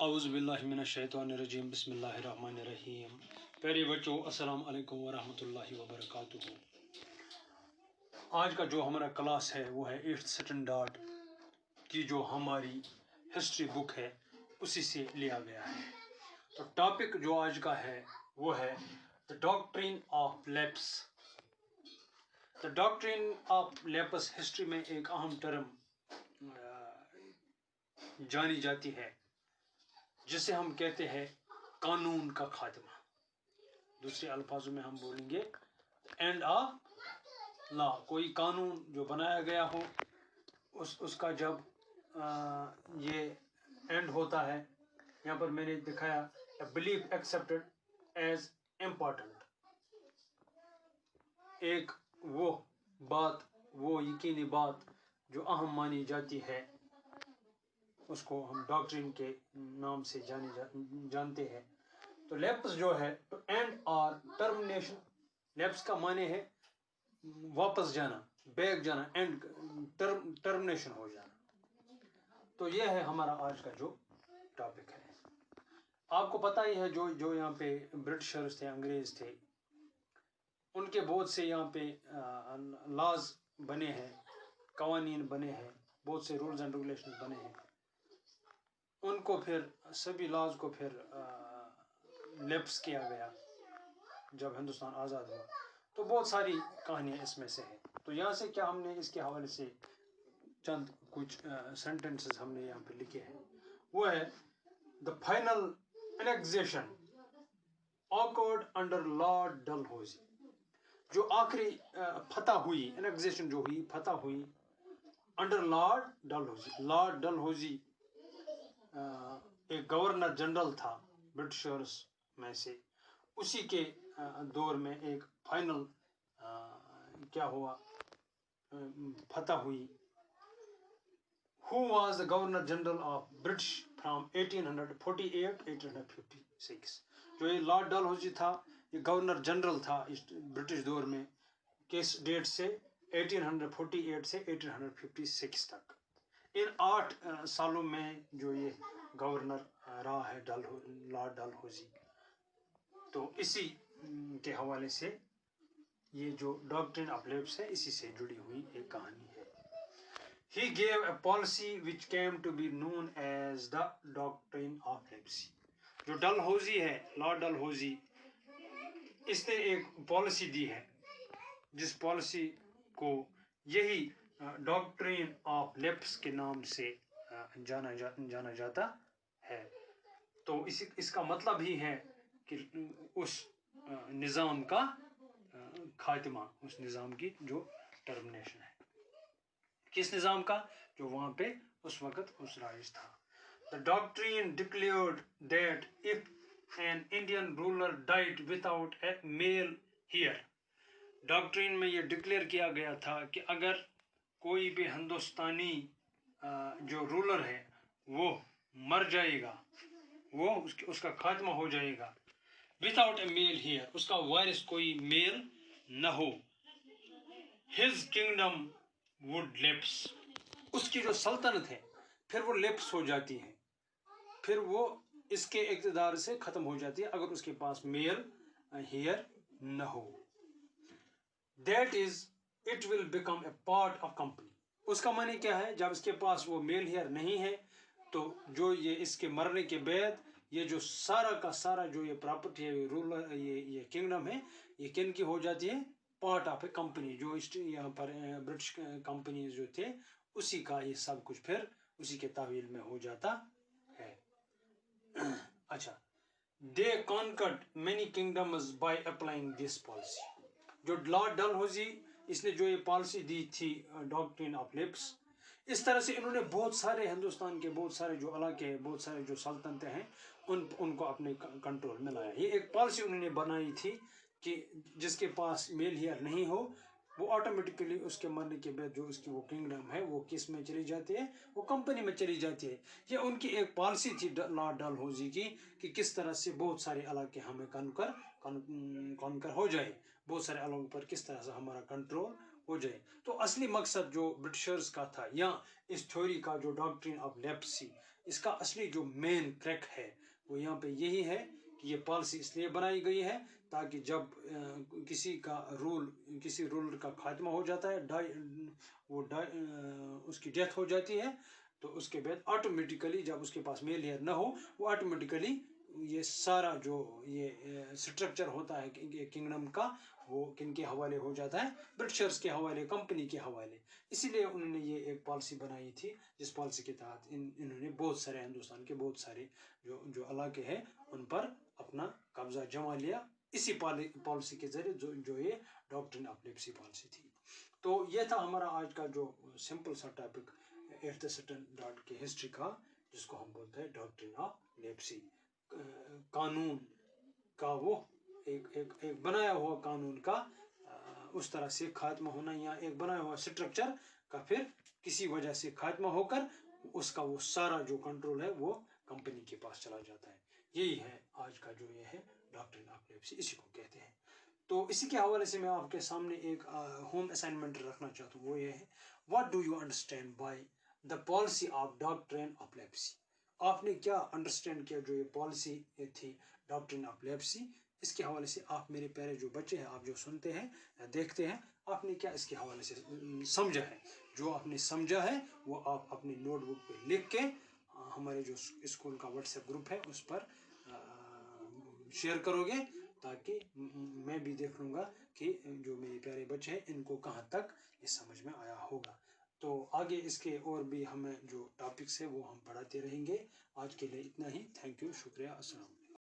औज़ु बिल्लाहि मिनश्शैतानिर्रजीम बिस्मिल्लाहिर्रहमानिर्रहीम। प्यारे बच्चों, अस्सलाम वालेकुम वरहमतुल्लाहि वबरकातुहू। आज का जो हमारा क्लास है वो है 8th स्टैंडर्ड की जो हमारी हिस्ट्री बुक है उसी से लिया गया है। तो टॉपिक जो आज का है वो है the doctrine of lapse. The doctrine of lapse history में एक अहम टर्म जानी जाती है जिसे हम कहते हैं कानून का खात्मा। दूसरे अल्फाजों में हम बोलेंगे एंड ऑफ लॉ। कोई कानून जो बनाया गया हो उसका जब ये एंड होता है, यहाँ पर मैंने दिखाया बिलीफ एक्सेप्टेड एज इम्पोर्टेंट। एक वो बात, वो यकीनी बात जो अहम मानी जाती है उसको हम डॉक्ट्रिन के नाम से जानते हैं। तो लैप्स जो है तो एंड और टर्मिनेशन। लैप्स का माने है वापस जाना, बैक जाना, एंड टर्मिनेशन हो जाना। तो यह है हमारा आज का जो टॉपिक है। आपको पता ही है जो यहाँ पे ब्रिटिशर्स थे, अंग्रेज थे, उनके बहुत से यहाँ पे लॉज बने हैं, कवानीन बने हैं, बहुत से रूल्स एंड रेगुलेशंस बने हैं। उनको फिर सभी लॉज को फिर लैप्स किया गया जब हिंदुस्तान आज़ाद हुआ। तो बहुत सारी कहानियाँ इसमें से है। तो यहाँ से क्या हमने इसके हवाले से चंद कुछ सेंटेंसेस हमने यहाँ पे लिखे हैं। वो है the final annexation awkward under Lord Dalhousie. जो आखिरी फतह हुई, एनेक्सेशन जो हुई, फतह हुई under Lord Dalhousie. Lord Dalhousie एक गवर्नर जनरल था ब्रिटिशर्स में से। उसी के दौर में एक फाइनल क्या हुआ, फतह हुई। Who was the Governor General of British from 1848 1856। जो ये लॉर्ड डलहौजी था, ये गवर्नर जनरल था इस ब्रिटिश दौर में। किस डेट से? 1848 से 1856 तक। इन 8 सालों में जो ये गवर्नर रहा है लॉर्ड डलहौजी। तो इसी के हवाले से ये जो डॉक्ट्रिन ऑफ लैप्स है इसी से जुड़ी हुई एक कहानी है। He gave a policy which came to be known as the doctrine of lapse। जो डलहौजी है, लॉर्ड डलहौजी, इसने एक पॉलिसी दी है जिस पॉलिसी को यही डॉक्ट्रिन ऑफ लैप्स के नाम से जाना जाता है। तो इसका मतलब ही है कि उस निज़ाम का खात्मा, उस निज़ाम की जो टर्मिनेशन है। किस निज़ाम का? जो वहाँ पे उस वक़्त उस राइज था। The doctrine declared that if an Indian ruler died without a male heir. Doctrine में ये डिक्लेयर किया गया था कि अगर कोई भी हिंदुस्तानी जो रूलर है वो मर जाएगा, वो उसका खात्मा हो जाएगा विदाउट ए मेल हेयर, उसका वारिस कोई मेल न हो। His kingdom would lapse. उसकी जो सल्तनत है फिर वो लैप्स हो जाती है, फिर वो इसके इक़्तिदार से ख़त्म हो जाती है अगर उसके पास मेल हेयर न हो। That is it will become a part of company. उसका माने क्या है? जब इसके पास वो मेल हेयर नहीं है तो जो ये इसके मरने के बाद ये जो सारा का सारा जो ये प्रॉपर्टी है, ये रूलर, ये किंगडम है, ये किन की हो जाती है? Part of A company. जो यहाँ पर ब्रिटिश कंपनी जो थे उसी का ये सब कुछ फिर उसी के तावील में हो जाता है। अच्छा, they conquered many kingdoms by applying this policy. जो लॉर्ड डलहौजी इसने जो ये पॉलिसी दी थी डॉक्ट्रिन ऑफ लैप्स, इस तरह से इन्होंने बहुत सारे हिंदुस्तान के बहुत सारे जो इलाके हैं, बहुत सारे जो सल्तनतें हैं उनको अपने कंट्रोल में लाया। ये एक पॉलिसी उन्होंने बनाई थी कि जिसके पास मेल हेयर नहीं हो वो ऑटोमेटिकली उसके मरने के बाद जो उसकी वो किंगडम है वो किस में चली जाती है? वो कंपनी में चली जाती है। ये उनकी एक पॉलिसी थी लॉर्ड डलहौजी की कि किस तरह से बहुत सारे इलाके हमें कॉन्कर हो जाए, बहुत सारे इलाकों पर किस तरह से हमारा कंट्रोल हो जाए। तो असली मकसद जो ब्रिटिशर्स का था या इस थ्योरी का जो डॉक्ट्रिन ऑफ लैप्स اس کا اصلی جو مین کریک ہے وہ یہاں پہ یہی ہے کہ یہ پالیسی اس لیے بنائی گئی ہے تاکہ جب کسی رولر کا خاتمہ ہو جاتا ہے، اس کی ڈیتھ ہو جاتی ہے، تو اس کے بعد آٹومیٹیکلی جب اس کے پاس میل ہیئر نہ ہو، وہ آٹومیٹیکلی یہ سارا جو یہ اسٹرکچر ہوتا ہے کنگڈم کا، وہ کن کے حوالے ہو جاتا ہے؟ برٹشرز کے حوالے، کمپنی کے حوالے. اسی لیے انہوں نے یہ ایک پالیسی بنائی تھی، جس پالیسی کے تحت انہوں نے بہت سارے ہندوستان کے بہت سارے جو علاقے ہیں ان پر اپنا قبضہ جما لیا، اسی پالیسی کے ذریعے جو یہ ڈاکٹرن آف لیپسی پالیسی تھی. تو یہ تھا ہمارا آج کا جو سمپل سا ٹاپک 8th اسٹینڈرڈ کی ہسٹری کا، جس کو ہم بولتے ہیں ڈاکٹرن آف لیپسی. قانون کا وہ ایک بنایا ہوا قانون کا اس طرح سے خاتمہ ہونا، یا ایک بنایا ہوا اسٹرکچر کا پھر کسی وجہ سے خاتمہ ہو کر اس کا وہ سارا جو کنٹرول ہے وہ کمپنی کے پاس چلا جاتا ہے. یہی ہے آج کا جو یہ ہے ڈاکٹرن آف لیپسی، اسی کو کہتے ہیں. تو اسی کے حوالے سے میں آپ کے سامنے ایک ہوم اسائنمنٹ رکھنا چاہتا ہوں. وہ یہ ہے، what do you understand by the policy of ڈاکٹرن آف لیپسی؟ آپ نے کیا انڈرسٹینڈ کیا جو یہ پالیسی تھی ڈاکٹرن آف لیپسی، اس کے حوالے سے آپ میرے پیارے جو بچے ہیں، آپ جو سنتے ہیں یا دیکھتے ہیں، آپ نے کیا اس کے حوالے سے سمجھا ہے؟ جو آپ نے سمجھا ہے وہ آپ اپنی نوٹ بک پہ لکھ کے ہمارے جو اسکول کا واٹس ایپ گروپ ہے اس پر شیئر کرو گے، تاکہ میں بھی دیکھ لوں گا کہ جو میرے پیارے بچے ہیں ان کو کہاں تک یہ سمجھ میں آیا ہوگا. تو آگے اس کے اور بھی ہمیں جو ٹاپکس ہیں وہ ہم پڑھاتے رہیں گے. آج کے لیے اتنا ہی. تھینک یو، شکریہ، السلام.